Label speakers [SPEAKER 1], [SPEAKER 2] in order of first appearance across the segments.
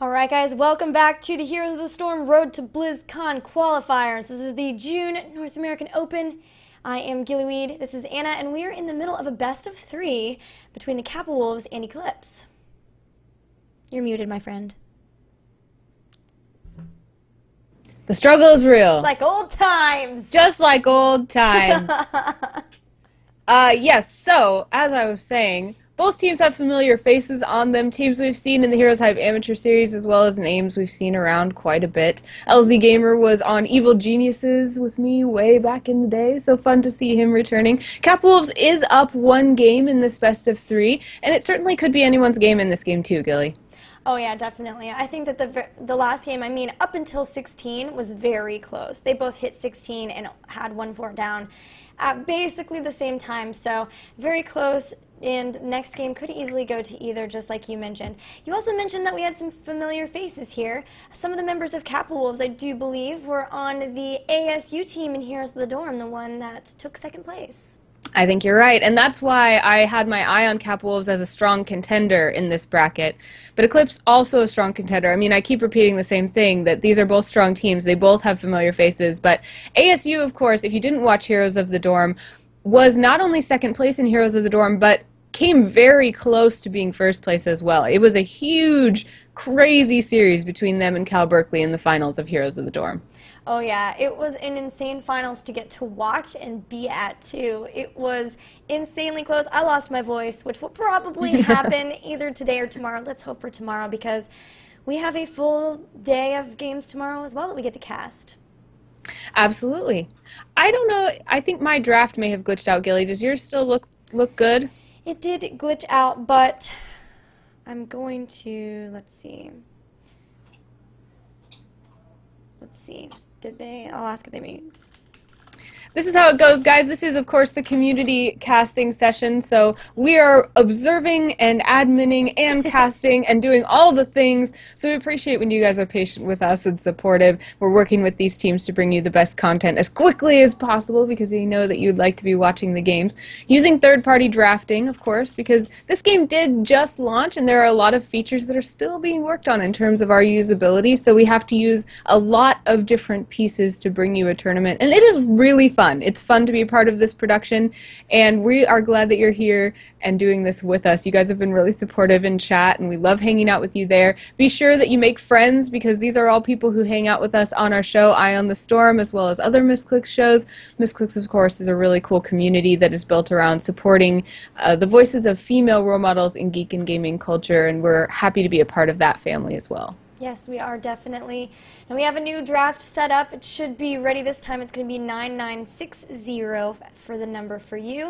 [SPEAKER 1] Alright guys, welcome back to the Heroes of the Storm Road to BlizzCon qualifiers. This is the June North American Open. I am Gillyweed, this is Anna, and we are in the middle of a best of three between the Kappa Wolves and Eclipse. You're muted, my friend.
[SPEAKER 2] The struggle is real.
[SPEAKER 1] It's like old times!
[SPEAKER 2] Just like old times. Yes, so, as I was saying, both teams have familiar faces on them, teams we've seen in the Heroes Hive Amateur Series, as well as names we've seen around quite a bit. LZ Gamer was on Evil Geniuses with me way back in the day, so fun to see him returning. Kappa Wolves is up one game in this best of three, and it certainly could be anyone's game in this game too, Gilly.
[SPEAKER 1] Oh yeah, definitely. I think that the last game, I mean, up until 16 was very close. They both hit 16 and had 1-4 down at basically the same time, so very close. And next game could easily go to either, just like you mentioned. You also mentioned that we had some familiar faces here. Some of the members of Kappa Wolves, I do believe, were on the ASU team in Heroes of the Dorm, the one that took second place.
[SPEAKER 2] I think you're right, and that's why I had my eye on Kappa Wolves as a strong contender in this bracket. But Eclipse also a strong contender. I mean, I keep repeating the same thing, that these are both strong teams. They both have familiar faces. But ASU, of course, if you didn't watch Heroes of the Dorm, was not only second place in Heroes of the Dorm, but came very close to being first place as well. It was a huge, crazy series between them and Cal Berkeley in the finals of Heroes of the Dorm.
[SPEAKER 1] Oh yeah, it was an insane finals to get to watch and be at too. It was insanely close. I lost my voice, which will probably happen either today or tomorrow. Let's hope for tomorrow, because we have a full day of games tomorrow as well that we get to cast.
[SPEAKER 2] Absolutely. I don't know, I think my draft may have glitched out, Gilly. Does yours still look good?
[SPEAKER 1] It did glitch out, but I'm going to, let's see. I'll ask if they made.
[SPEAKER 2] This is how it goes, guys. This is, of course, the community casting session, so we are observing and adminning and casting and doing all the things, so we appreciate when you guys are patient with us and supportive. We're working with these teams to bring you the best content as quickly as possible, because we know that you'd like to be watching the games. Using third-party drafting, of course, because this game did just launch, and there are a lot of features that are still being worked on in terms of our usability, so we have to use a lot of different pieces to bring you a tournament, and it is really fun. It's fun to be a part of this production, and we are glad that you're here and doing this with us. You guys have been really supportive in chat, and we love hanging out with you there. Be sure that you make friends, because these are all people who hang out with us on our show, Eye on the Storm, as well as other Misscliks shows. Misscliks, of course, is a really cool community that is built around supporting the voices of female role models in geek and gaming culture, and we're happy to be a part of that family as well.
[SPEAKER 1] Yes, we are definitely. And we have a new draft set up. It should be ready this time. It's going to be 9960 for the number for you.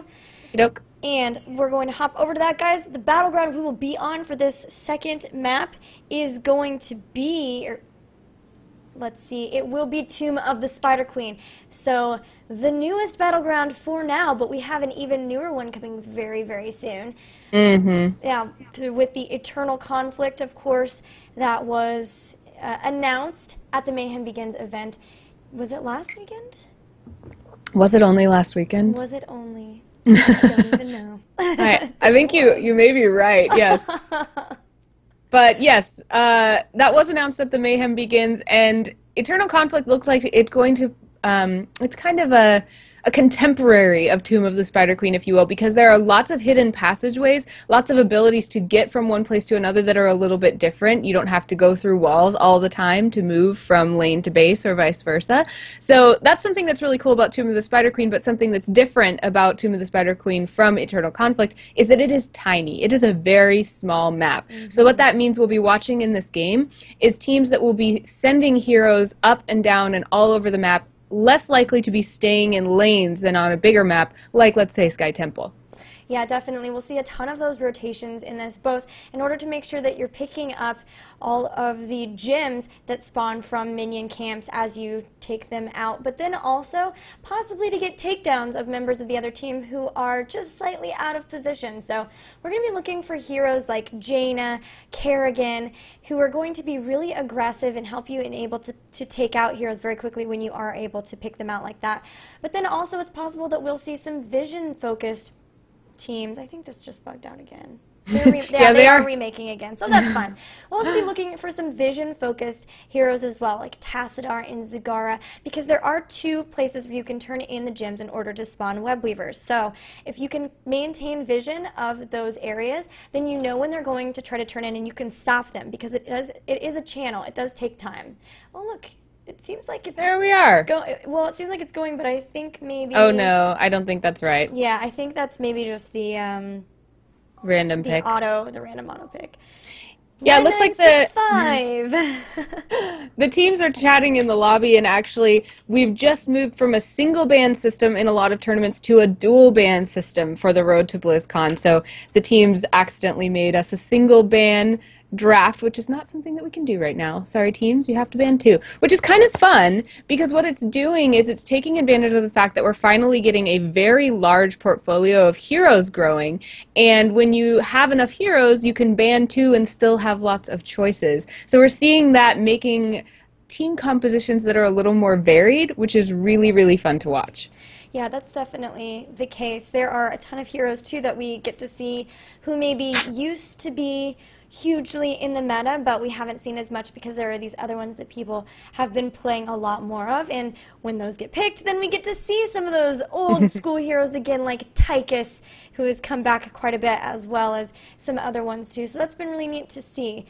[SPEAKER 2] Okey-doke.
[SPEAKER 1] And we're going to hop over to that, guys. The battleground we will be on for this second map is going to be, let's see, it will be Tomb of the Spider Queen. So the newest battleground for now, but we have an even newer one coming very, very soon. Yeah, with the Eternal Conflict, of course, that was announced at the Mayhem Begins event. Was it last weekend?
[SPEAKER 2] Was it only last weekend?
[SPEAKER 1] Was it only? I don't even know.
[SPEAKER 2] I think you may be right, yes. But yes, that was announced at the Mayhem Begins, and Eternal Conflict looks like it's going to, it's kind of a contemporary of Tomb of the Spider Queen, if you will, because there are lots of hidden passageways, lots of abilities to get from one place to another that are a little bit different. You don't have to go through walls all the time to move from lane to base or vice versa. So that's something that's really cool about Tomb of the Spider Queen, but something that's different about Tomb of the Spider Queen from Eternal Conflict is that it is tiny. It is a very small map. So what that means we'll be watching in this game is teams that will be sending heroes up and down and all over the map, less likely to be staying in lanes than on a bigger map, like, let's say, Sky Temple.
[SPEAKER 1] Yeah, definitely. We'll see a ton of those rotations in this, both in order to make sure that you're picking up all of the gems that spawn from minion camps as you take them out, but then also possibly to get takedowns of members of the other team who are just slightly out of position. So we're going to be looking for heroes like Jaina, Kerrigan, who are going to be really aggressive and help you and able to take out heroes very quickly when you are able to pick them out like that. But then also it's possible that we'll see some vision-focused teams. I think this just bugged out again. They are remaking again, so that's fine. We'll also be looking for some vision-focused heroes as well, like Tassadar and Zagara, because there are 2 places where you can turn in the gems in order to spawn web weavers. So if you can maintain vision of those areas, then you know when they're going to try to turn in, and you can stop them, because it is a channel. It does take time. Oh, look. It seems like it's...
[SPEAKER 2] There we are.
[SPEAKER 1] Well, it seems like it's going, but I think maybe...
[SPEAKER 2] Oh, no. I don't think that's right.
[SPEAKER 1] Yeah, I think that's maybe just the...
[SPEAKER 2] random pick.
[SPEAKER 1] The random auto pick.
[SPEAKER 2] Yeah, it looks like the
[SPEAKER 1] the
[SPEAKER 2] teams are chatting in the lobby, and actually we've just moved from a single ban system in a lot of tournaments to a dual ban system for the road to BlizzCon. So the teams accidentally made us a single ban draft, which is not something that we can do right now. Sorry, teams, you have to ban 2, which is kind of fun, because what it's doing is it's taking advantage of the fact that we're finally getting a very large portfolio of heroes growing, and when you have enough heroes, you can ban 2 and still have lots of choices. So we're seeing that making team compositions that are a little more varied, which is really, really fun to watch.
[SPEAKER 1] Yeah, that's definitely the case. There are a ton of heroes, too, that we get to see who maybe used to be hugely in the meta, but we haven't seen as much because there are these other ones that people have been playing a lot more of, and when those get picked, then we get to see some of those old school heroes again, like Tychus, who has come back quite a bit, as well as some other ones too, so that's been really neat to see.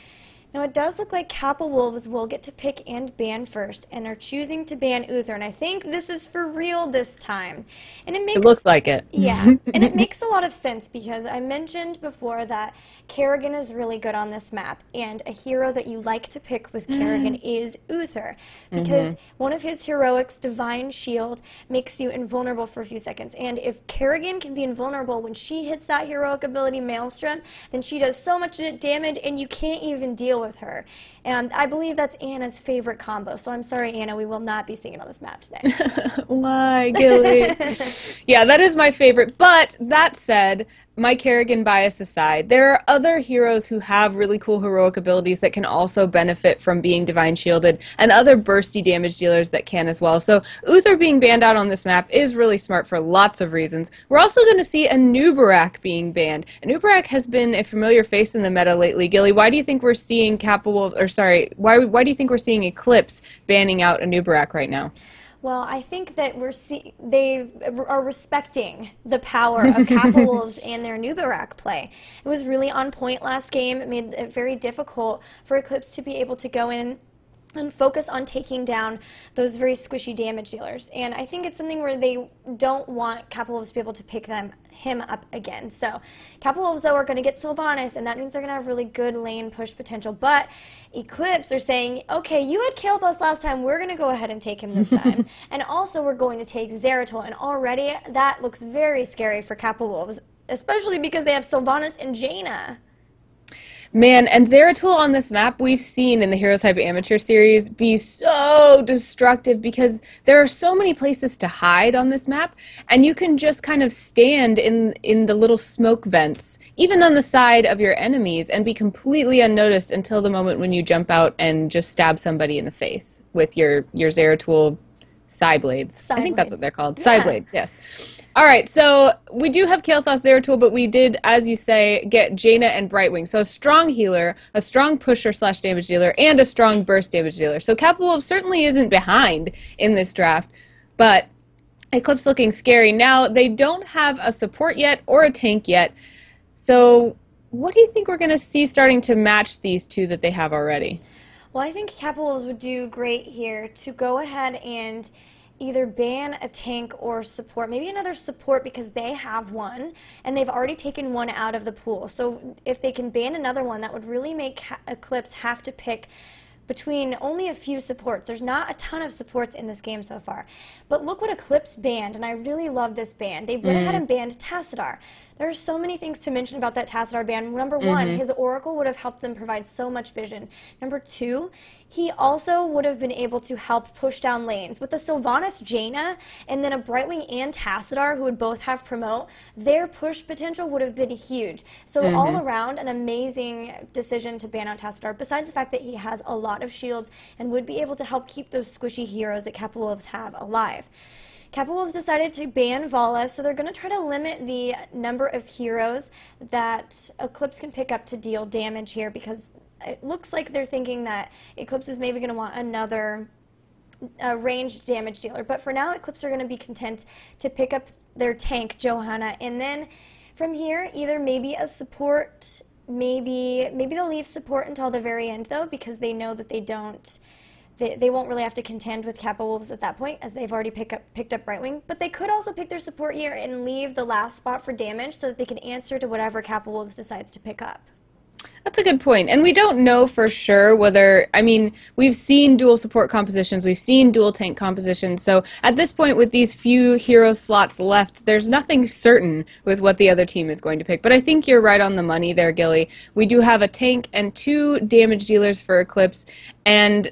[SPEAKER 1] Now, it does look like Kappa Wolves will get to pick and ban first, and are choosing to ban Uther, and I think this is for real this time. And it
[SPEAKER 2] looks like it.
[SPEAKER 1] Yeah, and it makes a lot of sense, because I mentioned before that Kerrigan is really good on this map, and a hero that you like to pick with Kerrigan is Uther, because one of his heroics, Divine Shield, makes you invulnerable for a few seconds, and if Kerrigan can be invulnerable when she hits that heroic ability Maelstrom, then she does so much damage, and you can't even deal with her. And I believe that's Anna's favorite combo, so I'm sorry, Anna, we will not be seeing it on this map today.
[SPEAKER 2] Why, Gilly? Yeah, that is my favorite, but that said, my Kerrigan bias aside, there are other heroes who have really cool heroic abilities that can also benefit from being Divine Shielded, and other bursty damage dealers that can as well. So Uther being banned out on this map is really smart for lots of reasons. We're also going to see a Nubarak being banned. And Nubarak has been a familiar face in the meta lately. Gilly, why do you think we're seeing why do you think we're seeing Eclipse banning out a Nubarak right now?
[SPEAKER 1] Well, I think that they are respecting the power of Kappa Wolves and their Nubarak play. It was really on point last game. It made it very difficult for Eclipse to be able to go in and focus on taking down those very squishy damage dealers. And I think it's something where they don't want Kappa Wolves to be able to pick him up again. So Kappa Wolves, though, are going to get Sylvanas, and that means they're going to have really good lane push potential. But Eclipse are saying, okay, you had Kael'thas last time, we're going to go ahead and take him this time. And also we're going to take Zeratul, and already that looks very scary for Kappa Wolves, especially because they have Sylvanas and Jaina.
[SPEAKER 2] Man, and Zeratul on this map, we've seen in the Heroes Hype Amateur Series be so destructive, because there are so many places to hide on this map, and you can just kind of stand in the little smoke vents, even on the side of your enemies, and be completely unnoticed until the moment when you jump out and just stab somebody in the face with your Zeratul Psyblades. I think that's what they're called. Yeah. Psyblades, yes. All right, so we do have Kael'thas Zeratul, but we did, as you say, get Jaina and Brightwing. So a strong healer, a strong pusher / damage dealer, and a strong burst damage dealer. So Kappa Wolf certainly isn't behind in this draft, but Eclipse looking scary. Now, they don't have a support yet or a tank yet. So what do you think we're going to see starting to match these two that they have already?
[SPEAKER 1] Well, I think Kappa Wolves would do great here to go ahead and either ban a tank or support, maybe another support, because they have one and they've already taken one out of the pool. So if they can ban another one, that would really make Eclipse have to pick between only a few supports. There's not a ton of supports in this game so far. But look what Eclipse banned, and I really love this ban. They went ahead and banned Tassadar. There are so many things to mention about that Tassadar ban. Number one, his Oracle would have helped them provide so much vision. Number two, he also would have been able to help push down lanes. With the Sylvanas Jaina and then a Brightwing and Tassadar, who would both have promote, their push potential would have been huge. So all around, an amazing decision to ban out Tassadar, besides the fact that he has a lot of shields and would be able to help keep those squishy heroes that Kappa Wolves have alive. Kappa Wolves decided to ban Vala, so they're going to try to limit the number of heroes that Eclipse can pick up to deal damage here, because it looks like they're thinking that Eclipse is maybe going to want another ranged damage dealer. But for now, Eclipse are going to be content to pick up their tank, Johanna, and then from here, either maybe a support, maybe they'll leave support until the very end, though, because they know that they won't really have to contend with Kappa Wolves at that point, as they've already picked up Brightwing. But they could also pick their support here and leave the last spot for damage so that they can answer to whatever Kappa Wolves decides to pick up.
[SPEAKER 2] That's a good point. And we don't know for sure whether, I mean, we've seen dual support compositions, we've seen dual tank compositions, so at this point with these few hero slots left, there's nothing certain with what the other team is going to pick. But I think you're right on the money there, Gilly. We do have a tank and 2 damage dealers for Eclipse, and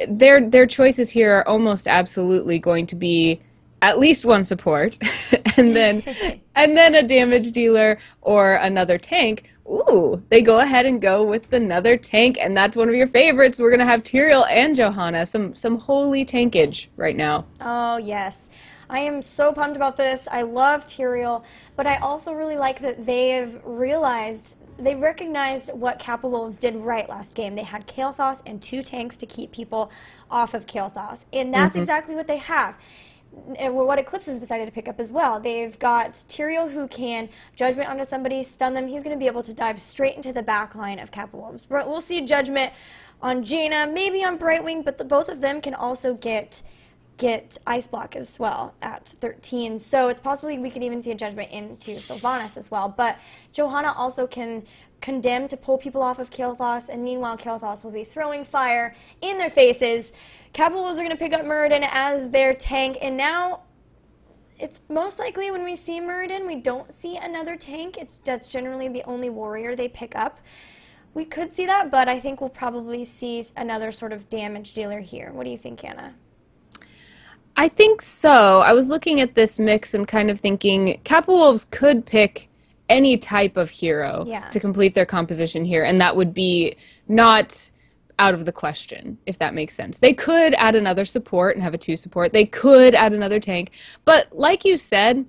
[SPEAKER 2] their choices here are almost absolutely going to be at least 1 support, and then a damage dealer or another tank. Ooh, they go ahead and go with another tank, and that's one of your favorites. We're gonna have Tyrael and Johanna, some holy tankage right now.
[SPEAKER 1] Oh yes, I am so pumped about this. I love Tyrael, but I also really like that they recognized what Kappa Wolves did right last game. They had Kael'thas and 2 tanks to keep people off of Kael'thas, and that's exactly what they have. And what Eclipse has decided to pick up as well. They've got Tyrael, who can Judgment onto somebody, stun them. He's going to be able to dive straight into the back line of Kappa Wolves. We'll see Judgment on Jaina, maybe on Brightwing, but both of them can also get Ice Block as well at 13. So it's possible we could even see a Judgment into Sylvanas as well. But Johanna also can Condemn to pull people off of Kael'thas, and meanwhile Kael'thas will be throwing fire in their faces. Kappa Wolves are going to pick up Muradin as their tank, and now it's most likely when we see Muradin, we don't see another tank. That's generally the only warrior they pick up. We could see that, but I think we'll probably see another sort of damage dealer here. What do you think, Anna?
[SPEAKER 2] I think so. I was looking at this mix and kind of thinking Kappa Wolves could pick any type of hero to complete their composition here, and that would be not out of the question, if that makes sense. They could add another support and have a 2 support. They could add another tank. But like you said,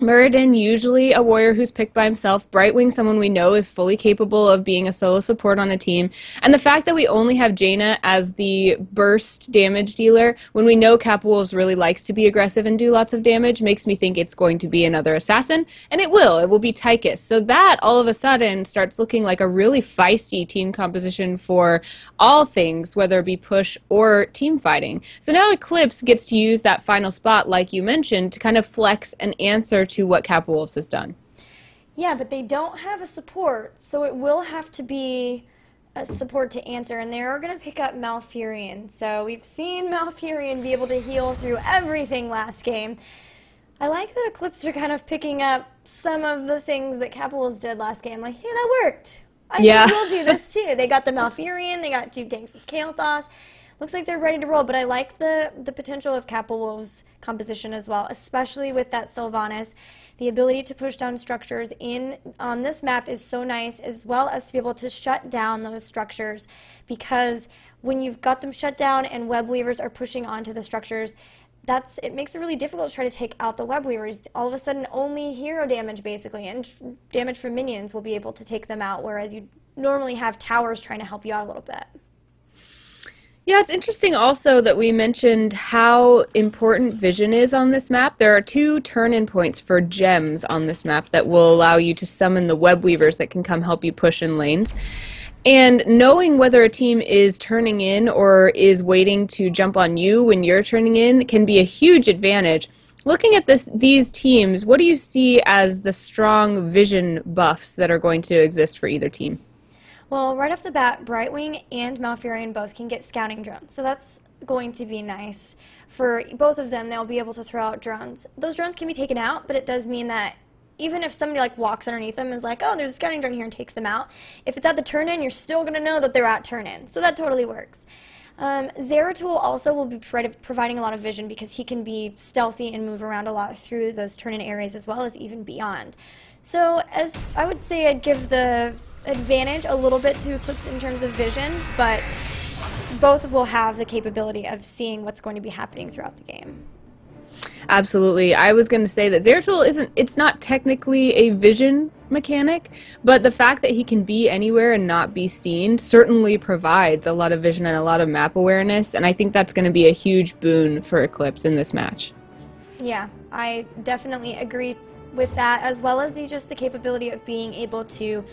[SPEAKER 2] Muradin, usually a warrior who's picked by himself. Brightwing, someone we know is fully capable of being a solo support on a team. And the fact that we only have Jaina as the burst damage dealer, when we know Kappa Wolves really likes to be aggressive and do lots of damage, makes me think it's going to be another assassin. And it will. It will be Tychus. So that, all of a sudden, starts looking like a really feisty team composition for all things, whether it be push or team fighting. So now Eclipse gets to use that final spot, like you mentioned, to kind of flex and answer to what Kappa Wolves has done.
[SPEAKER 1] Yeah, but they don't have a support, so it will have to be a support to answer, and they're going to pick up Malfurion. So we've seen Malfurion be able to heal through everything last game. I like that Eclipse are kind of picking up some of the things that Kappa Wolves did last game. Like, hey, that worked. I think we'll do this too. They got the Malfurion, they got 2 tanks with Kael'thas. Looks like they're ready to roll, but I like the potential of Kappa Wolves' composition as well, especially with that Sylvanas. The ability to push down structures on this map is so nice, as well as to be able to shut down those structures, because when you've got them shut down and web weavers are pushing onto the structures, it makes it really difficult to try to take out the web weavers. All of a sudden, only hero damage, basically, and damage from minions will be able to take them out, whereas you normally have towers trying to help you out a little bit.
[SPEAKER 2] Yeah, it's interesting also that we mentioned how important vision is on this map. There are 2 turn-in points for gems on this map that will allow you to summon the web weavers that can come help you push in lanes. And knowing whether a team is turning in or is waiting to jump on you when you're turning in can be a huge advantage. Looking at these teams, what do you see as the strong vision buffs that are going to exist for either team?
[SPEAKER 1] Well, right off the bat, Brightwing and Malfurion both can get scouting drones, so that's going to be nice. For both of them, they'll be able to throw out drones. Those drones can be taken out, but it does mean that even if somebody walks underneath them and is like, oh, there's a scouting drone here, and takes them out, if it's at the turn-in, you're still going to know that they're at turn-in, so that totally works. Zeratul also will be providing a lot of vision because he can be stealthy and move around a lot through those turn-in areas as well as even beyond. So as I would say, I'd give the advantage a little bit to Eclipse in terms of vision, but both will have the capability of seeing what's going to be happening throughout the game.
[SPEAKER 2] Absolutely. I was going to say that Zeratul it's not technically a vision mechanic, but the fact that he can be anywhere and not be seen certainly provides a lot of vision and a lot of map awareness, and I think that's going to be a huge boon for Eclipse in this match.
[SPEAKER 1] Yeah, I definitely agree with that, as well as just the capability of being able to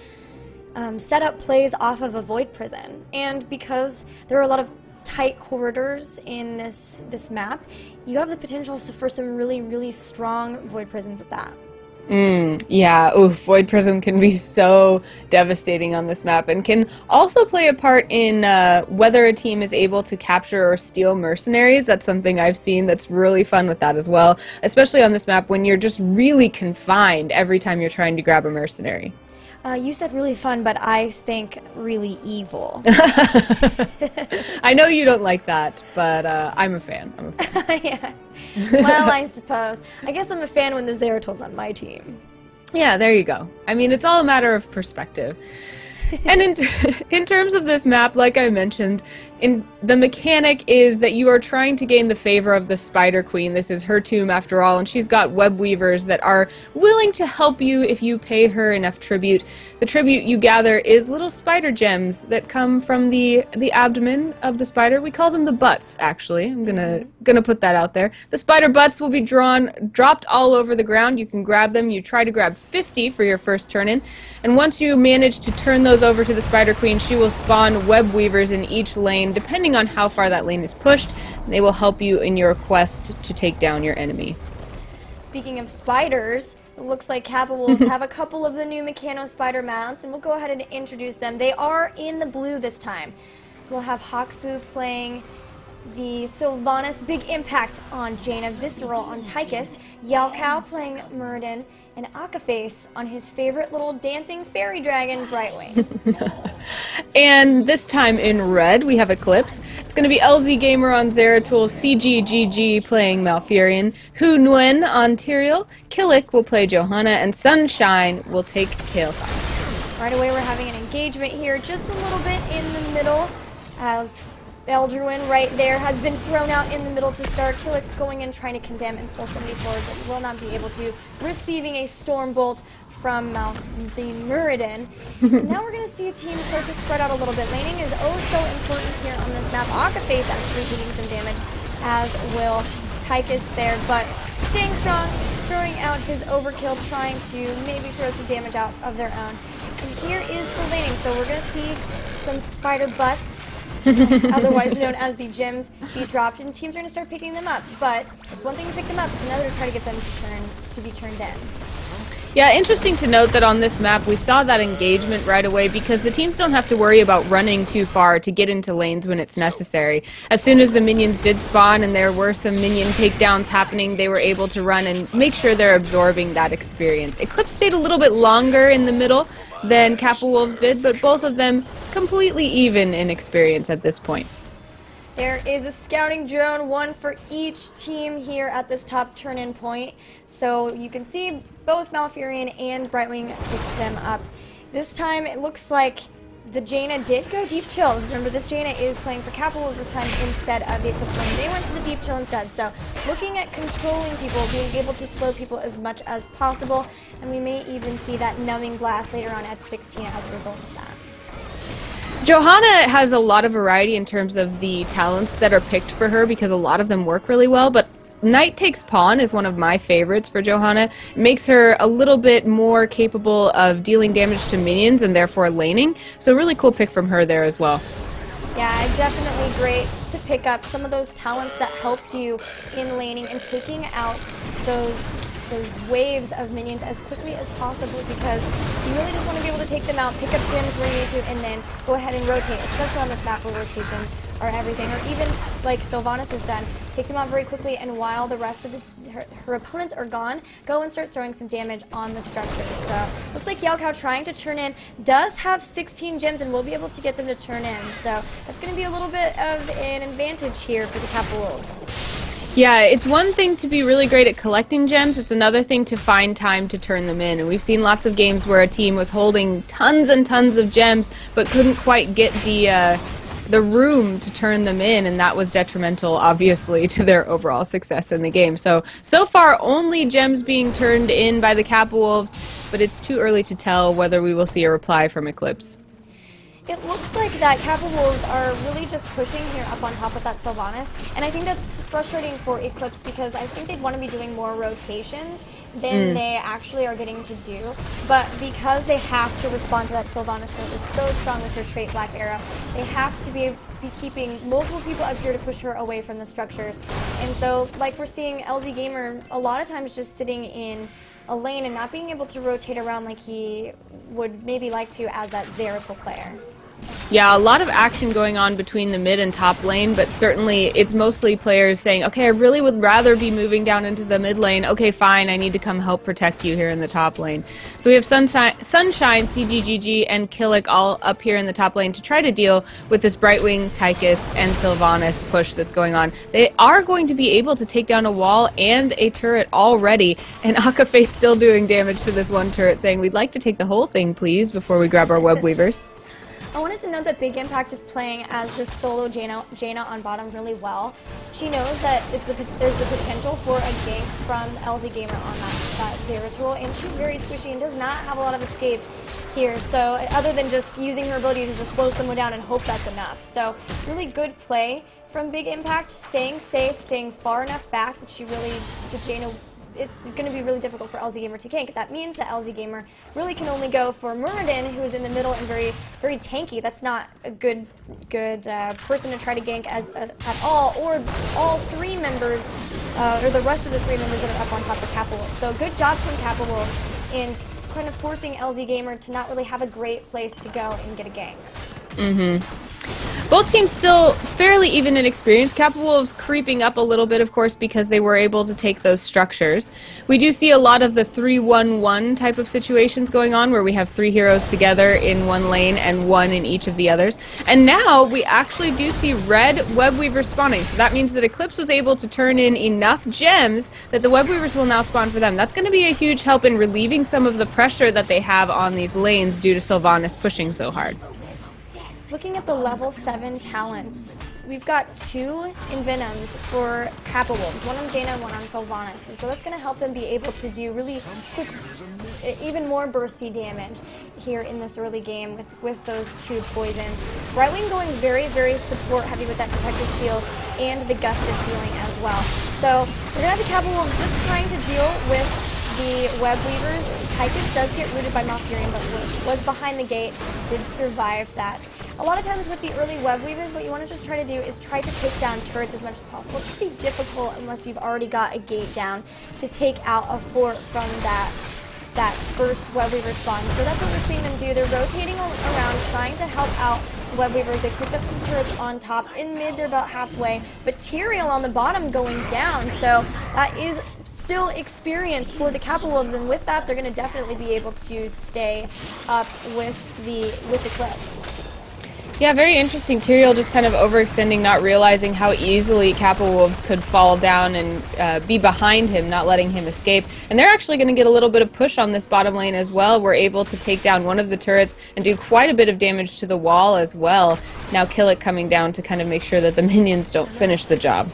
[SPEAKER 1] set up plays off of a Void Prison. And because there are a lot of tight corridors in this map, you have the potential for some really, really strong Void Prisons at that.
[SPEAKER 2] Yeah, oof, Void Prism can be so devastating on this map and can also play a part in whether a team is able to capture or steal mercenaries. That's something I've seen that's really fun with that as well, especially on this map when you're just really confined every time you're trying to grab a mercenary.
[SPEAKER 1] You said really fun, but I think really evil.
[SPEAKER 2] I know you don't like that, but I'm a fan.
[SPEAKER 1] Yeah. Well, I suppose. I guess I'm a fan when the Zeratul's on my team.
[SPEAKER 2] Yeah, there you go. I mean, it's all a matter of perspective. And in terms of this map, like I mentioned, the mechanic is that you are trying to gain the favor of the Spider Queen. This is her tomb after all, and she's got web weavers that are willing to help you if you pay her enough tribute. The tribute you gather is little spider gems that come from the abdomen of the spider. We call them the butts, actually. I'm gonna put that out there. The spider butts will be dropped all over the ground. You can grab them. You try to grab 50 for your first turn in, and once you manage to turn those over to the Spider Queen, she will spawn web weavers in each lane, depending on how far that lane is pushed. They will help you in your quest to take down your enemy.
[SPEAKER 1] Speaking of spiders, it looks like Kappa will have a couple of the new Mechano spider mounts, and we'll go ahead and introduce them. They are in the blue this time. So we'll have Hawkfu playing the Sylvanas, big impact on Jaina, Visceral on Tychus, Yaokao playing Muradin, and Akaface on his favorite little dancing fairy dragon, Brightwing.
[SPEAKER 2] And this time in red, we have Eclipse. It's going to be LZ Gamer on Zeratul, CGGG playing Malfurion, Hu Nguyen on Tyrael, Killick will play Johanna, and Sunshine will take Kael'thas.
[SPEAKER 1] Right away, we're having an engagement here, just a little bit in the middle, as Eldruin right there has been thrown out in the middle to start. Killick going in trying to condemn and pull somebody forward, but will not be able to, receiving a Storm Bolt from the Muradin. Now we're going to see a team start to spread out a little bit. Laning is oh so important here on this map. Akaface actually taking some damage, as will Tychus there, but staying strong, throwing out his overkill, trying to maybe throw some damage out of their own. And here is the laning, so we're going to see some spider butts, otherwise known as the gems, be dropped, and teams are going to start picking them up. But it's one thing to pick them up, it's another to try to get them to be turned in.
[SPEAKER 2] Yeah, interesting to note that on this map we saw that engagement right away because the teams don't have to worry about running too far to get into lanes when it's necessary. As soon as the minions did spawn and there were some minion takedowns happening, they were able to run and make sure they're absorbing that experience. Eclipse stayed a little bit longer in the middle than Kappa Wolves did, but both of them completely even in experience at this point.
[SPEAKER 1] There is a scouting drone, one for each team here at this top turn-in point. So you can see both Malfurion and Brightwing picked them up. This time it looks like the Jaina did go deep chill. Remember, this Jaina is playing for Kappa Wolves this time instead of the Eclipse lane. They went to the deep chill instead. So looking at controlling people, being able to slow people as much as possible, and we may even see that numbing blast later on at 16 as a result of that.
[SPEAKER 2] Johanna has a lot of variety in terms of the talents that are picked for her because a lot of them work really well, but Knight Takes Pawn is one of my favorites for Johanna. It makes her a little bit more capable of dealing damage to minions and therefore laning, so a really cool pick from her there as well.
[SPEAKER 1] Yeah, definitely great to pick up some of those talents that help you in laning and taking out those waves of minions as quickly as possible, because you really just want to be able to take them out, pick up gems where you need to, and then go ahead and rotate, especially on this map where rotations are everything, or even like Sylvanas has done, take them out very quickly, and while the rest of her opponents are gone, go and start throwing some damage on the structure. So looks like Yaokao trying to turn in, does have 16 gems and will be able to get them to turn in, so that's going to be a little bit of an advantage here for the Kappa Wolves.
[SPEAKER 2] Yeah, it's one thing to be really great at collecting gems, it's another thing to find time to turn them in. And we've seen lots of games where a team was holding tons and tons of gems, but couldn't quite get the the room to turn them in, and that was detrimental, obviously, to their overall success in the game. So far, only gems being turned in by the Kappa Wolves, but it's too early to tell whether we will see a reply from Eclipse.
[SPEAKER 1] It looks like that Kappa Wolves are really just pushing here up on top with that Sylvanas, and I think that's frustrating for Eclipse because I think they'd want to be doing more rotations than they actually are getting to do, but because they have to respond to that Sylvanas that is so strong with her trait Black Arrow, they have to be keeping multiple people up here to push her away from the structures. And so, like we're seeing LZ Gamer a lot of times just sitting in a lane and not being able to rotate around like he would maybe like to as that Zeratul player.
[SPEAKER 2] Yeah, a lot of action going on between the mid and top lane, but certainly it's mostly players saying, okay, I really would rather be moving down into the mid lane. Okay, fine, I need to come help protect you here in the top lane. So we have Sunshine, CGGG, and Killick all up here in the top lane to try to deal with this Brightwing, Tychus, and Sylvanas push that's going on. They are going to be able to take down a wall and a turret already, and Akaface still doing damage to this one turret, saying, we'd like to take the whole thing, please, before we grab our web weavers.
[SPEAKER 1] I wanted to note that Big Impact is playing as the solo Jaina on bottom really well. She knows that there's the potential for a gank from LZ Gamer on that Zeratul, and she's very squishy and does not have a lot of escape here. So other than just using her ability to just slow someone down and hope that's enough. So really good play from Big Impact, staying safe, staying far enough back that she really, the Jaina, it's going to be really difficult for LZ Gamer to gank. That means that LZ Gamer really can only go for Muradin, who is in the middle and very, very tanky. That's not a good person to try to gank at all, or all three members, or the rest of the three members that are up on top of Kappa Wolf. So good job from Kappa Wolf in kind of forcing LZ Gamer to not really have a great place to go and get a gank.
[SPEAKER 2] Both teams still fairly even in experience. Kappa Wolves creeping up a little bit, of course, because they were able to take those structures. We do see a lot of the 3-1-1 type of situations going on, where we have three heroes together in one lane and one in each of the others. And now we actually do see red web weavers spawning. So that means that Eclipse was able to turn in enough gems that the web weavers will now spawn for them. That's going to be a huge help in relieving some of the pressure that they have on these lanes due to Sylvanas pushing so hard.
[SPEAKER 1] Looking at the level 7 talents, we've got 2 Envenoms for Kappa Wolves, one on Jaina and one on Sylvanas, and so that's going to help them be able to do really quick, even more bursty damage here in this early game with those 2 poisons. Brightwing going very, very support heavy with that protective shield and the gusted healing as well. So we're going to have the Kappa Wolves just trying to deal with the web weavers. Tychus does get rooted by Malfurion, but was behind the gate, did survive that. A lot of times with the early web weavers, what you want to just try to do is try to take down turrets as much as possible. It's pretty difficult unless you've already got a gate down to take out a fort from that first web weaver spawn. So that's what we're seeing them do. They're rotating around, trying to help out web weavers. They picked up some turrets on top. In mid, they're about halfway. But Tyrael on the bottom going down. So that is still experience for the Kappa Wolves, and with that, they're going to definitely be able to stay up with Eclipse.
[SPEAKER 2] Yeah, very interesting. Tyrael just kind of overextending, not realizing how easily Kappa Wolves could fall down and be behind him, not letting him escape. And they're actually going to get a little bit of push on this bottom lane as well. We're able to take down one of the turrets and do quite a bit of damage to the wall as well. Now Killick coming down to kind of make sure that the minions don't finish the job.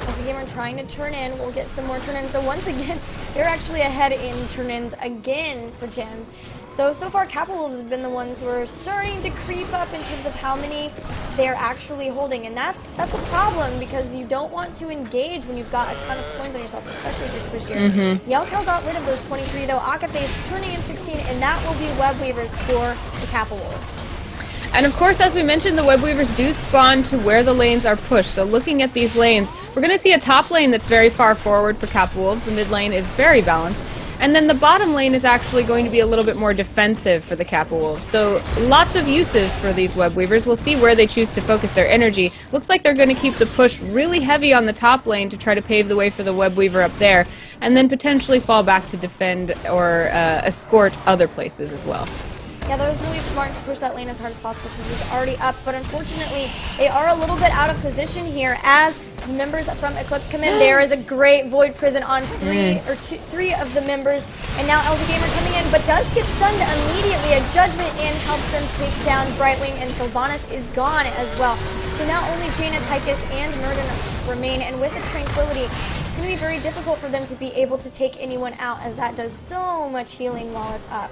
[SPEAKER 1] Once again, we're trying to turn in. We'll get some more turn-ins. So once again, they're actually ahead in turn-ins again for gems. So far, Kappa Wolves have been the ones who are starting to creep up in terms of how many they're actually holding. And that's a problem, because you don't want to engage when you've got a ton of coins on yourself, especially if you're squishier. Yelkel got rid of those 23, though. Akaface turning in 16, and that will be web weavers for the Kappa Wolves.
[SPEAKER 2] And of course, as we mentioned, the web weavers do spawn to where the lanes are pushed. So looking at these lanes, we're going to see a top lane that's very far forward for Kappa Wolves. The mid lane is very balanced. And then the bottom lane is actually going to be a little bit more defensive for the Kappa Wolves. So lots of uses for these web weavers. We'll see where they choose to focus their energy. Looks like they're going to keep the push really heavy on the top lane to try to pave the way for the web weaver up there, and then potentially fall back to defend or escort other places as well.
[SPEAKER 1] Yeah, that was really smart to push that lane as hard as possible because he was already up, but unfortunately, they are a little bit out of position here as members from Eclipse come in. There is a great Void Prison on three of the members. And now LZ Gamer coming in, but does get stunned immediately. A Judgment in helps them take down Brightwing, and Sylvanas is gone as well. So now only Jaina, Tychus, and Nurden remain. And with the Tranquility, it's going to be very difficult for them to be able to take anyone out, as that does so much healing while it's up.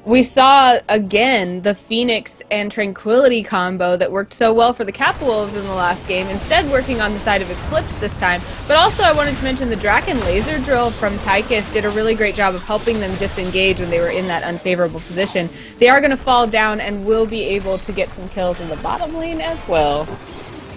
[SPEAKER 2] We saw, again, the Phoenix and Tranquility combo that worked so well for the Kappa Wolves in the last game, instead working on the side of Eclipse this time. But also I wanted to mention the Draken Laser Drill from Tychus did a really great job of helping them disengage when they were in that unfavorable position. They are going to fall down and will be able to get some kills in the bottom lane as well.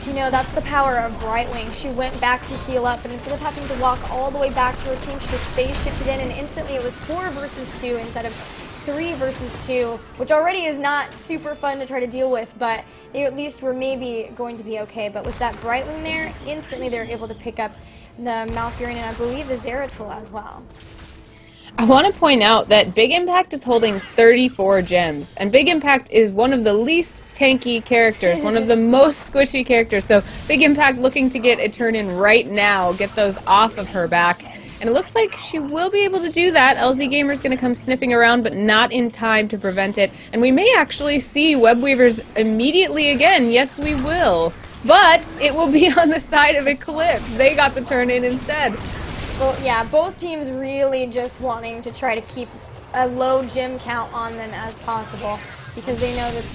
[SPEAKER 1] You know, that's the power of Brightwing. She went back to heal up, and instead of having to walk all the way back to her team, she just phase shifted in, and instantly it was 4 versus 2 instead of 3 versus 2, which already is not super fun to try to deal with, but they at least were maybe going to be okay. But with that Brightwing there, instantly they were able to pick up the Malfurion and I believe the Zeratul as well.
[SPEAKER 2] I want to point out that Big Impact is holding 34 gems, and Big Impact is one of the least tanky characters, one of the most squishy characters, so Big Impact looking to get a turn-in right now, get those off of her back, and it looks like she will be able to do that. LZ Gamer's going to come sniffing around, but not in time to prevent it, and we may actually see Web Weavers immediately again. Yes, we will. But it will be on the side of Eclipse. They got the turn-in instead.
[SPEAKER 1] Well, yeah, both teams really just wanting to try to keep a low gem count on them as possible, because they know that's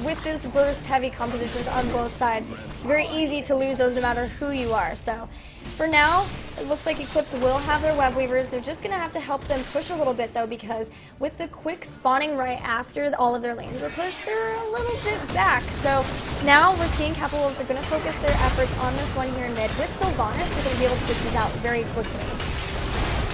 [SPEAKER 1] with this burst-heavy compositions on both sides, it's very easy to lose those no matter who you are. So for now, it looks like Eclipse will have their Web Weavers. They're just going to have to help them push a little bit, though, because with the quick spawning right after all of their lanes were pushed, they're a little bit back. So now we're seeing Kappa Wolves are going to focus their efforts on this one here in mid. With Sylvanas, they're going to be able to switch these out very quickly.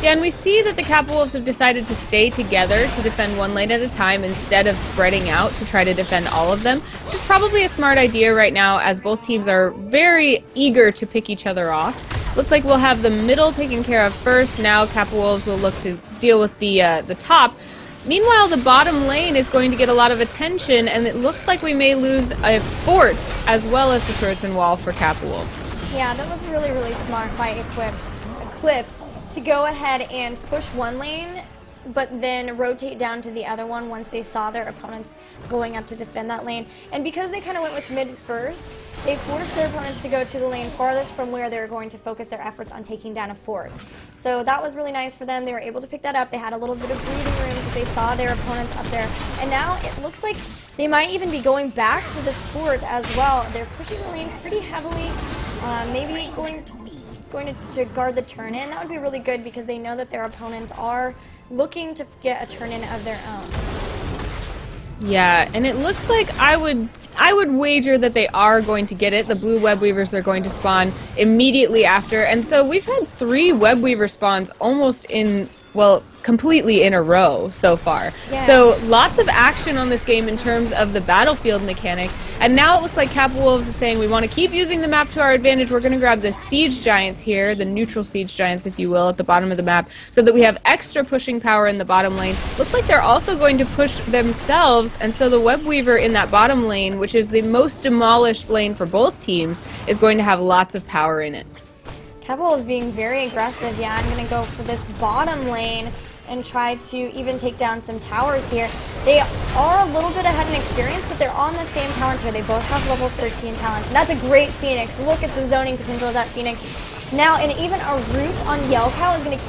[SPEAKER 2] Yeah, and we see that the Kappa Wolves have decided to stay together to defend one lane at a time instead of spreading out to try to defend all of them, which is probably a smart idea right now, as both teams are very eager to pick each other off. Looks like we'll have the middle taken care of first. Now Kappa Wolves will look to deal with the top. Meanwhile, the bottom lane is going to get a lot of attention, and it looks like we may lose a fort as well as the turrets and wall for Kappa Wolves.
[SPEAKER 1] Yeah, that was really, really smart by Eclipse to go ahead and push one lane, but then rotate down to the other one once they saw their opponents going up to defend that lane. And because they kind of went with mid first, they forced their opponents to go to the lane farthest from where they're going to focus their efforts on taking down a fort. So that was really nice for them. They were able to pick that up. They had a little bit of breathing room because they saw their opponents up there. And now it looks like they might even be going back for this fort as well. They're pushing the lane pretty heavily, maybe going to guard the turn-in. That would be really good because they know that their opponents are looking to get a turn-in of their own.
[SPEAKER 2] Yeah, and it looks like I would wager that they are going to get it. The blue Web Weavers are going to spawn immediately after, and so we've had 3 Web Weaver spawns almost in, well, completely in a row so far.
[SPEAKER 1] Yeah.
[SPEAKER 2] So lots of action on this game in terms of the battlefield mechanic, and now it looks like Kappa Wolves is saying we want to keep using the map to our advantage. We're going to grab the Siege Giants here, the neutral Siege Giants if you will, at the bottom of the map, so that we have extra pushing power in the bottom lane. Looks like they're also going to push themselves, and so the Web Weaver in that bottom lane, which is the most demolished lane for both teams, is going to have lots of power in it.
[SPEAKER 1] Kappa is being very aggressive. Yeah, I'm going to go for this bottom lane and try to even take down some towers here. They are a little bit ahead in experience, but they're on the same talent here. They both have level 13 talents, and that's a great Phoenix. Look at the zoning potential of that Phoenix. Now, and even a root on Yellcow is going to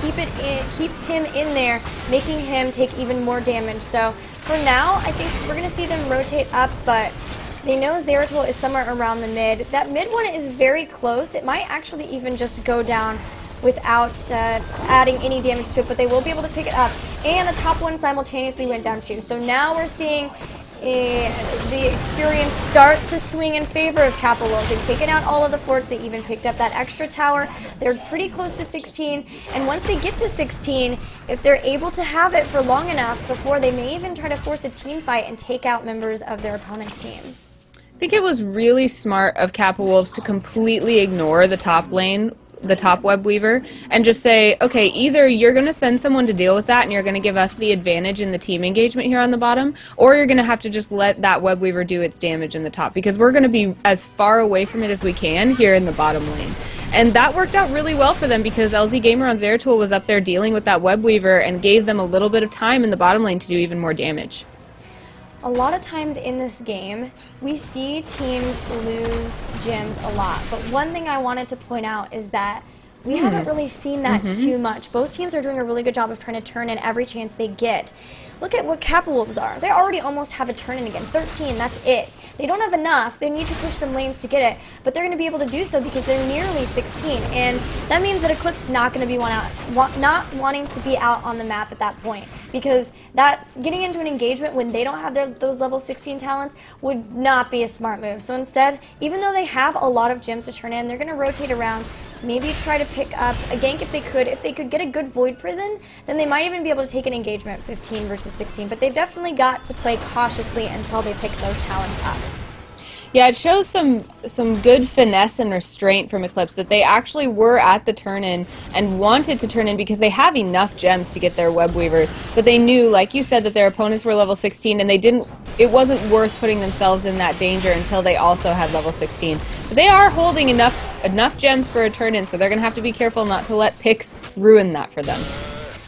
[SPEAKER 1] keep him in there, making him take even more damage. So for now, I think we're going to see them rotate up, but they know Zeratul is somewhere around the mid. That mid one is very close. It might actually even just go down without adding any damage to it, but they will be able to pick it up. And the top one simultaneously went down too. So now we're seeing the experience start to swing in favor of Kappa Wolves. They've taken out all of the forts. They even picked up that extra tower. They're pretty close to 16. And once they get to 16, if they're able to have it for long enough before, they may even try to force a team fight and take out members of their opponent's team.
[SPEAKER 2] I think it was really smart of Kappa Wolves to completely ignore the top lane the top web weaver and just say, okay, either you're going to send someone to deal with that and you're going to give us the advantage in the team engagement here on the bottom, or you're going to have to just let that web weaver do its damage in the top, because we're going to be as far away from it as we can here in the bottom lane. And that worked out really well for them, because LZ Gamer on Zeratul was up there dealing with that web weaver and gave them a little bit of time in the bottom lane to do even more damage.
[SPEAKER 1] A lot of times in this game, we see teams lose gems a lot, but one thing I wanted to point out is that we haven't really seen that too much. Both teams are doing a really good job of trying to turn in every chance they get. Look at what Kappa Wolves are. They already almost have a turn-in again. 13, that's it. They don't have enough. They need to push some lanes to get it, but they're going to be able to do so because they're nearly 16, and that means that Eclipse is not going to be not wanting to be out on the map at that point, because that getting into an engagement when they don't have those level 16 talents would not be a smart move. So instead, even though they have a lot of gems to turn in, they're going to rotate around, maybe try to pick up a gank if they could. If they could get a good Void Prison, then they might even be able to take an engagement 15 versus 16. But they've definitely got to play cautiously until they pick those talents up.
[SPEAKER 2] Yeah, it shows some good finesse and restraint from Eclipse, that they actually were at the turn-in and wanted to turn in because they have enough gems to get their web weavers. But they knew, like you said, that their opponents were level 16, and it wasn't worth putting themselves in that danger until they also had level 16. But they are holding enough gems for a turn-in, so they're going to have to be careful not to let picks ruin that for them.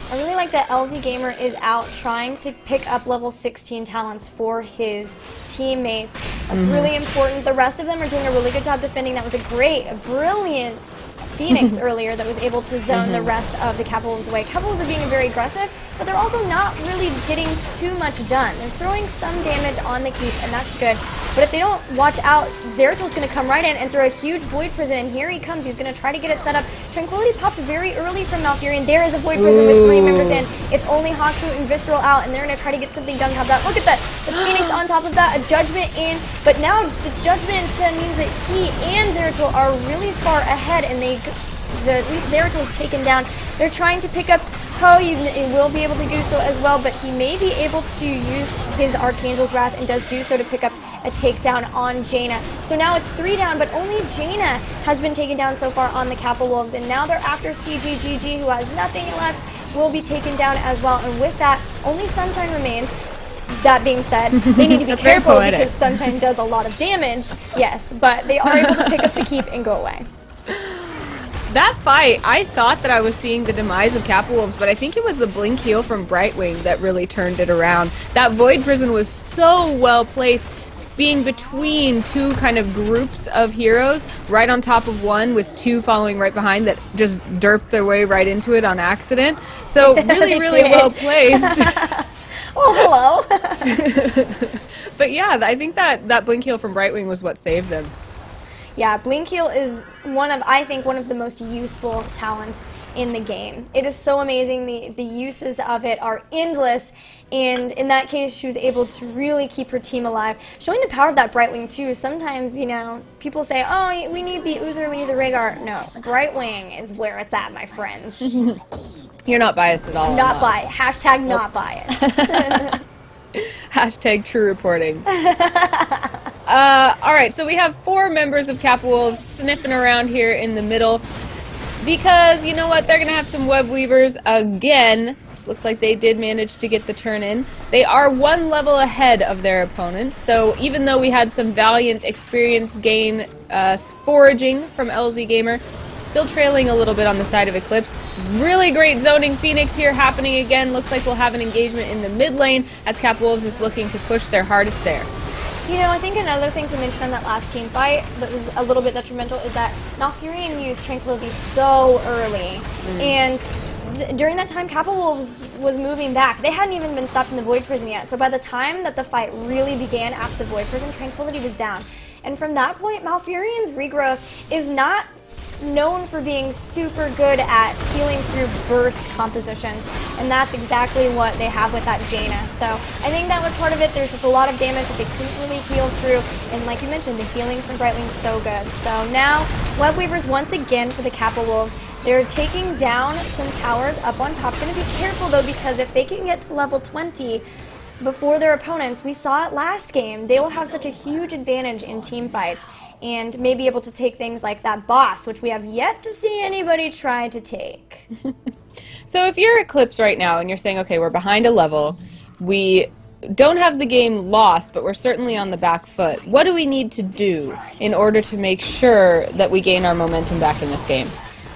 [SPEAKER 1] I really like that LZ Gamer is out trying to pick up level 16 talents for his teammates. That's really important. The rest of them are doing a really good job defending. That was a brilliant Phoenix earlier that was able to zone the rest of the Kappa Wolves away. Kappa Wolves are being very aggressive, but they're also not really getting too much done. They're throwing some damage on the keep, and that's good. But if they don't watch out, Zeratul's going to come right in and throw a huge Void Prison, and here he comes. He's going to try to get it set up. Tranquility popped very early from Malfurion. There is a Void Prison with 3 members in. It's only Hawkboot and Visceral out, and they're going to try to get something done on top of that. Look at that. The Phoenix on top of that, a Judgment in, but now the Judgment means that he and Zeratul are really far ahead, and at least Zeratul is taken down. They're trying to pick up Poe. He will be able to do so as well, but he may be able to use his Archangel's Wrath and does do so to pick up a takedown on Jaina. So now it's 3 down, but only Jaina has been taken down so far on the Kappa Wolves, and now they're after CGGG, who has nothing left, will be taken down as well. And with that, only Sunshine remains. That being said, they need to be careful because Sunshine does a lot of damage, yes, but they are able to pick up the keep and go away.
[SPEAKER 2] That fight, I thought that I was seeing the demise of Kappa Wolves, but I think it was the blink heal from Brightwing that really turned it around. That Void Prison was so well placed, being between 2 kind of groups of heroes, right on top of one with 2 following right behind that just derped their way right into it on accident. So really, really well placed.
[SPEAKER 1] Oh, hello.
[SPEAKER 2] But yeah, I think that blink heal from Brightwing was what saved them.
[SPEAKER 1] Yeah, Blink Heal is I think one of the most useful talents in the game. It is so amazing. The uses of it are endless, and in that case, she was able to really keep her team alive, showing the power of that Brightwing too. Sometimes, you know, people say, oh, we need the Uther, we need the Rhaegar. No, Brightwing is where it's at, my friends.
[SPEAKER 2] You're not biased at all.
[SPEAKER 1] Not biased. Hashtag not biased.
[SPEAKER 2] Hashtag true reporting. Alright, so we have 4 members of Kappa Wolves sniffing around here in the middle because, you know what, they're going to have some web weavers again. Looks like they did manage to get the turn in. They are 1 level ahead of their opponents, so even though we had some valiant experience gain foraging from LZ Gamer, still trailing a little bit on the side of Eclipse. Really great zoning Phoenix here happening again. Looks like we'll have an engagement in the mid lane as Kappa Wolves is looking to push their hardest there.
[SPEAKER 1] You know, I think another thing to mention on that last team fight that was a little bit detrimental is that Malfurion used Tranquility so early. And during that time, Kappa Wolves was moving back. They hadn't even been stopped in the Void Prison yet. So by the time that the fight really began after the Void Prison, Tranquility was down. And from that point, Malfurion's regrowth is not known for being super good at healing through burst composition, and that's exactly what they have with that Jaina. So I think that was part of it. There's just a lot of damage that they couldn't really heal through, and like you mentioned, the healing from Brightwing's so good. So now, Web Weavers once again for the Kappa Wolves. They're taking down some towers up on top. Going to be careful though, because if they can get to level 20, before their opponents. We saw it last game. They will have such a huge advantage in team fights and may be able to take things like that boss, which we have yet to see anybody try to take.
[SPEAKER 2] So if you're Eclipse right now and you're saying, okay, we're behind a level, we don't have the game lost, but we're certainly on the back foot, what do we need to do in order to make sure that we gain our momentum back in this game?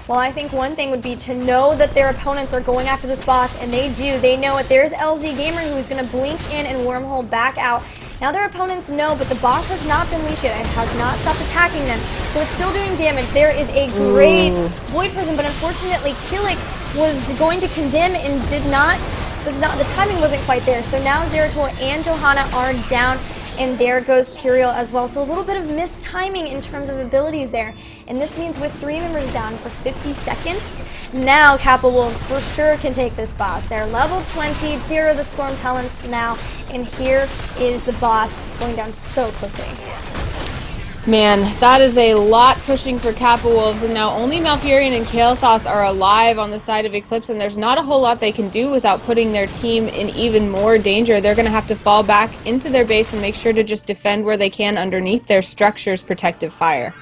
[SPEAKER 1] Well, I think one thing would be to know that their opponents are going after this boss, and they do. They know it. There's LZ Gamer who's going to blink in and wormhole back out. Now their opponents know, but the boss has not been leashed yet. It has not stopped attacking them, so it's still doing damage. There is a great Void Prison, but unfortunately Killick was going to condemn and did not. The timing wasn't quite there. So now Zeratul and Johanna are down, and there goes Tyrael as well. So a little bit of mistiming in terms of abilities there. And this means with 3 members down for 50 seconds, now Kappa Wolves for sure can take this boss. They're level 20, here are the Storm Talents now, and here is the boss going down so quickly.
[SPEAKER 2] Man, that is a lot pushing for Kappa Wolves, and now only Malfurion and Kael'thas are alive on the side of Eclipse, and there's not a whole lot they can do without putting their team in even more danger. They're going to have to fall back into their base and make sure to just defend where they can underneath their structure's protective fire.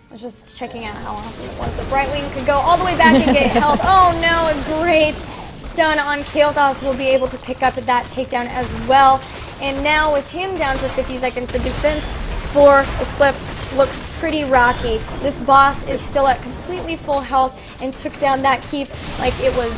[SPEAKER 1] I was just checking out how awesome it was. The Brightwing could go all the way back and get health. Oh no, a great stun on Kael'thas will be able to pick up that takedown as well. And now with him down for 50 seconds, the defense for Eclipse looks pretty rocky. This boss is still at completely full health and took down that keep like it was,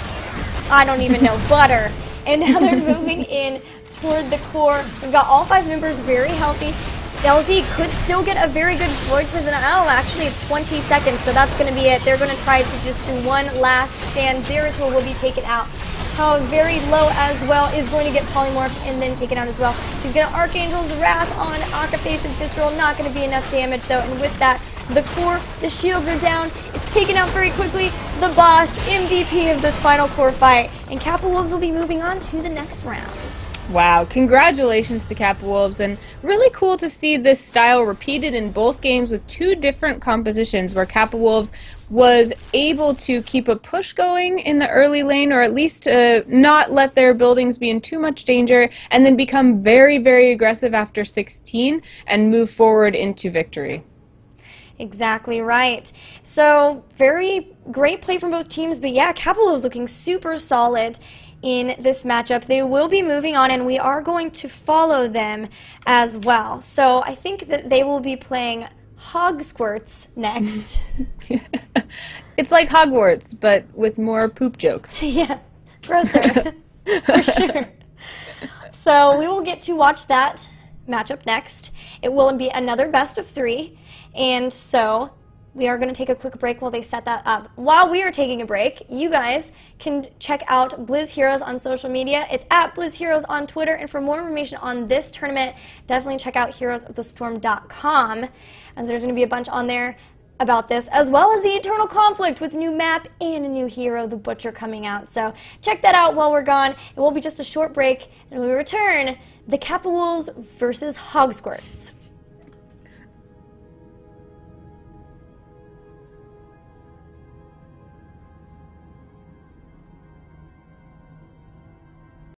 [SPEAKER 1] I don't even know, butter. And now they're moving in toward the core. We've got all 5 members very healthy. LZ could still get a very good Void Prison. Oh, actually it's 20 seconds, so that's going to be it. They're going to try to just do one last stand. Zeratul will be taken out. Very low as well is going to get polymorphed and then taken out as well. He's going to Archangel's Wrath on Akaface and Visceral. Not going to be enough damage though, and with that, the core, the shields are down. It's taken out very quickly. The boss, MVP of this final core fight, and Kappa Wolves will be moving on to the next round.
[SPEAKER 2] Wow, congratulations to Kappa Wolves, and really cool to see this style repeated in both games with 2 different compositions where Kappa Wolves was able to keep a push going in the early lane, or at least not let their buildings be in too much danger, and then become very, very aggressive after 16 and move forward into victory.
[SPEAKER 1] Exactly right. So very great play from both teams, but yeah, Kappa Wolves looking super solid in this matchup. They will be moving on, and we are going to follow them as well. So I think that they will be playing Hog Squirts next.
[SPEAKER 2] It's like Hogwarts, but with more poop jokes.
[SPEAKER 1] Yeah, grosser, for sure. So we will get to watch that matchup next. It will be another best of 3, and so we are going to take a quick break while they set that up. While we are taking a break, you guys can check out Blizz Heroes on social media. It's at Blizz Heroes on Twitter, and for more information on this tournament, definitely check out heroesofthestorm.com, as there's going to be a bunch on there about this, as well as the Eternal Conflict with new map and a new hero, the Butcher, coming out. So check that out while we're gone. It will be just a short break, and when we return, the Kappa Wolves versus Hog Squirts.